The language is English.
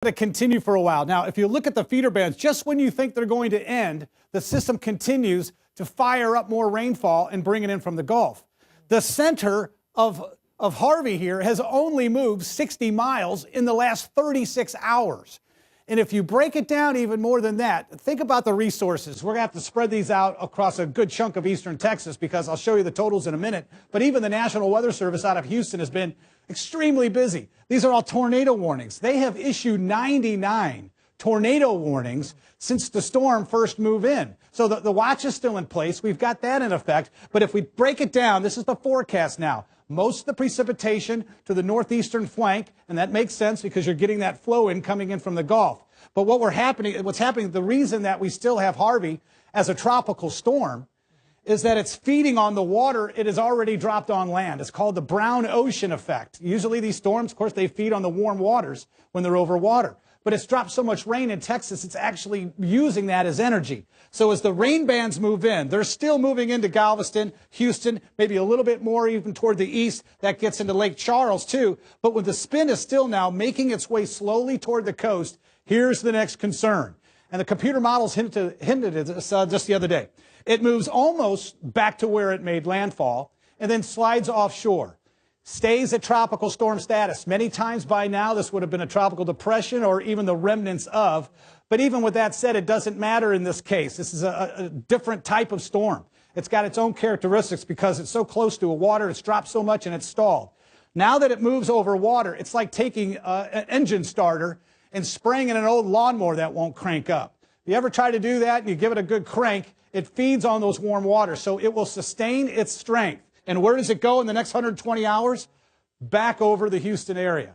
to continue for a while. Now, if you look at the feeder bands, just when you think they're going to end, the system continues to fire up more rainfall and bring it in from the Gulf. The center of Harvey here has only moved 60 miles in the last 36 hours. And if you break it down even more than that, think about the resources. We're going to have to spread these out across a good chunk of eastern Texas because I'll show you the totals in a minute. But even the National Weather Service out of Houston has been extremely busy. These are all tornado warnings. They have issued 99 tornado warnings since the storm first moved in. So the watch is still in place. We've got that in effect. But if we break it down, this is the forecast now. Most of the precipitation to the northeastern flank, and that makes sense because you're getting that flow in coming in from the Gulf. But what's happening, the reason that we still have Harvey as a tropical storm is that it's feeding on the water it has already dropped on land. It's called the brown ocean effect. Usually these storms, of course, they feed on the warm waters when they're over water. But it's dropped so much rain in Texas, it's actually using that as energy. So as the rain bands move in, they're still moving into Galveston, Houston, maybe a little bit more even toward the east. That gets into Lake Charles, too. But when the spin is still now making its way slowly toward the coast, here's the next concern. And the computer models hinted at this just the other day. It moves almost back to where it made landfall and then slides offshore. Stays at tropical storm status. Many times by now, this would have been a tropical depression or even the remnants of. But even with that said, it doesn't matter in this case. This is a different type of storm. It's got its own characteristics because it's so close to a water, it's dropped so much and it's stalled. Now that it moves over water, it's like taking an engine starter and spraying in an old lawnmower that won't crank up. If you ever try to do that and you give it a good crank, it feeds on those warm waters, so it will sustain its strength. And where does it go in the next 120 hours? Back over the Houston area.